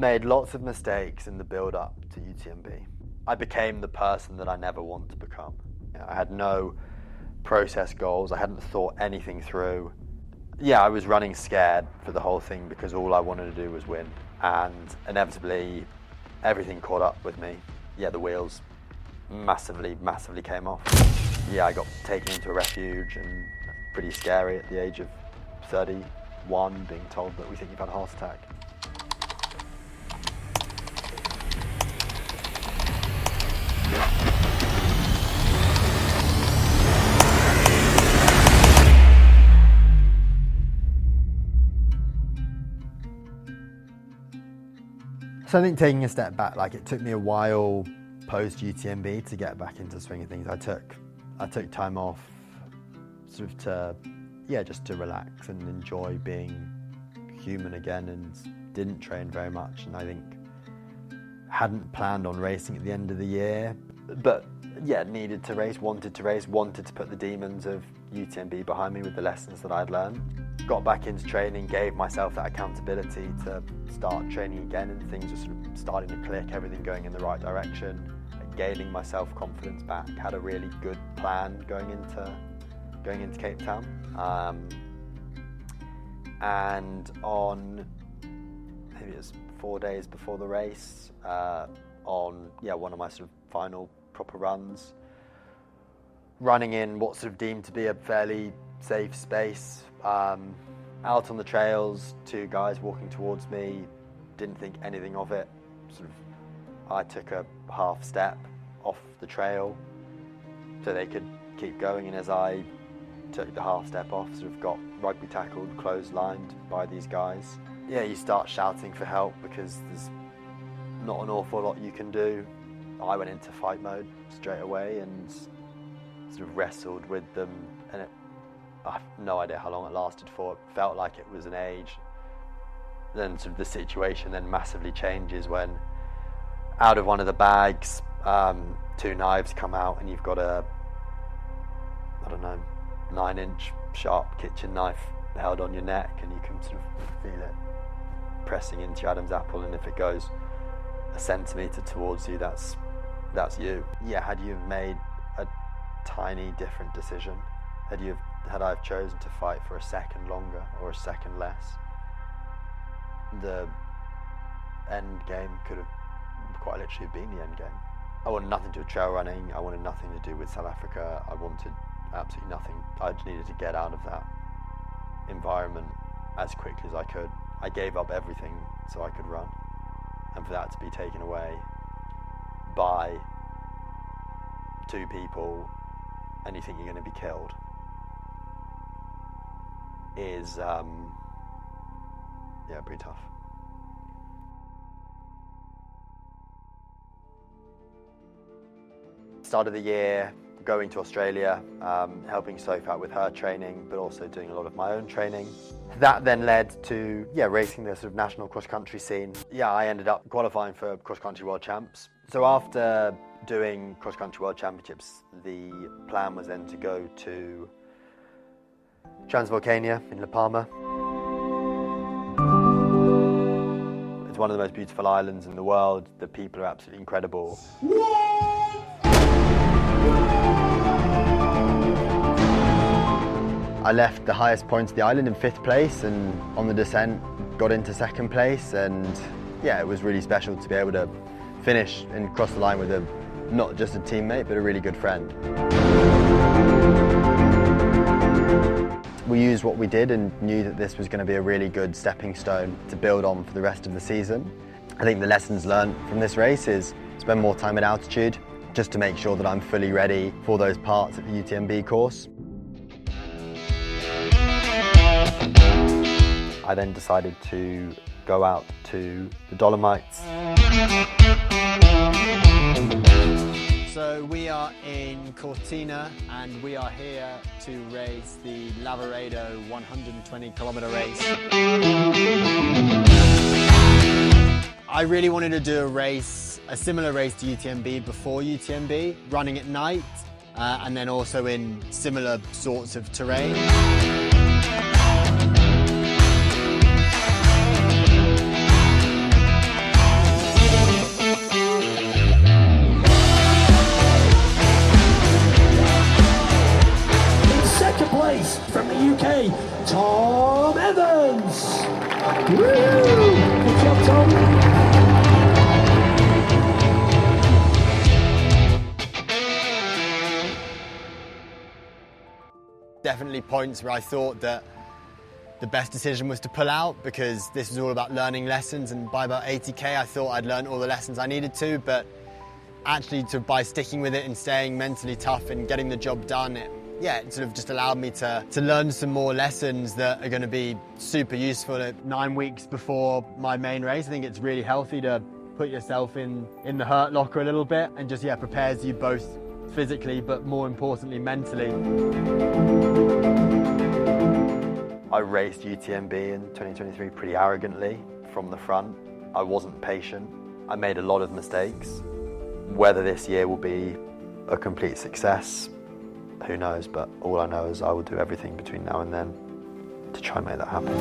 made lots of mistakes in the build-up to UTMB. I became the person that I never wanted to become. I had no process goals, I hadn't thought anything through. Yeah, I was running scared for the whole thing because all I wanted to do was win. And inevitably, everything caught up with me. Yeah, the wheels massively came off. Yeah, I got taken into a refuge, and pretty scary at the age of 31, being told that we think you've had a heart attack. So I think taking a step back, like it took me a while post UTMB to get back into the swing of things. I took time off sort of to, just to relax and enjoy being human again, and didn't train very much. And I think hadn't planned on racing at the end of the year, but yeah, needed to race, wanted to put the demons of UTMB behind me with the lessons that I'd learned. Got back into training, gave myself that accountability to start training again, and things were sort of starting to click, everything going in the right direction, gaining my self-confidence back. Had a really good plan going into Cape Town. And on, maybe it was 4 days before the race, on one of my sort of final proper runs, running in what sort of deemed to be a fairly safe space, out on the trails, two guys walking towards me, didn't think anything of it. Sort of, I took a half step off the trail so they could keep going, and as I took the half step off, sort of got rugby tackled, clotheslined by these guys. Yeah, you start shouting for help because there's not an awful lot you can do. I went into fight mode straight away and sort of wrestled with them, and I have no idea how long it lasted for. It felt like it was an age. Then sort of the situation then massively changes when out of one of the bags, two knives come out, and you've got a, 9-inch sharp kitchen knife held on your neck, and you can sort of feel it pressing into your Adam's apple, and if it goes a centimetre towards you, that's you. Yeah, had you made a tiny different decision, had I have chosen to fight for a second longer or a second less, the end game could have quite literally been the end game. I wanted nothing to do with trail running, I wanted nothing to do with South Africa, I wanted absolutely nothing. I just needed to get out of that environment as quickly as I could. I gave up everything so I could run, and for that to be taken away by two people and you think you're going to be killed is pretty tough. Start of the year, going to Australia, helping Soph out with her training, but also doing a lot of my own training. That then led to racing the sort of national cross-country scene. I ended up qualifying for cross-country world champs. So after doing cross-country world championships, the plan was then to go to Transvolcania in La Palma. It's one of the most beautiful islands in the world. The people are absolutely incredible. I left the highest point of the island in 5th place, and on the descent got into 2nd place, and it was really special to be able to finish and cross the line with not just a teammate but a really good friend. We used what we did and knew that this was going to be a really good stepping stone to build on for the rest of the season. I think the lessons learned from this race is spend more time at altitude, just to make sure that I'm fully ready for those parts of the UTMB course. I then decided to go out to the Dolomites. So we are in Cortina and we are here to race the Lavaredo 120-kilometer race. I really wanted to do a similar race to UTMB before UTMB, running at night and then also in similar sorts of terrain. place from the UK, Tom Evans. Woo! Good job, Tom. Definitely points where I thought that the best decision was to pull out, because this was all about learning lessons, and by about 80k I thought I'd learned all the lessons I needed to, but actually by sticking with it and staying mentally tough and getting the job done, it sort of just allowed me to learn some more lessons that are going to be super useful. 9 weeks before my main race, I think it's really healthy to put yourself in the hurt locker a little bit, and just prepares you both physically but more importantly mentally. I raced UTMB in 2023 pretty arrogantly from the front. I wasn't patient. I made a lot of mistakes. Whether this year will be a complete success, who knows, but all I know is I will do everything between now and then to try and make that happen.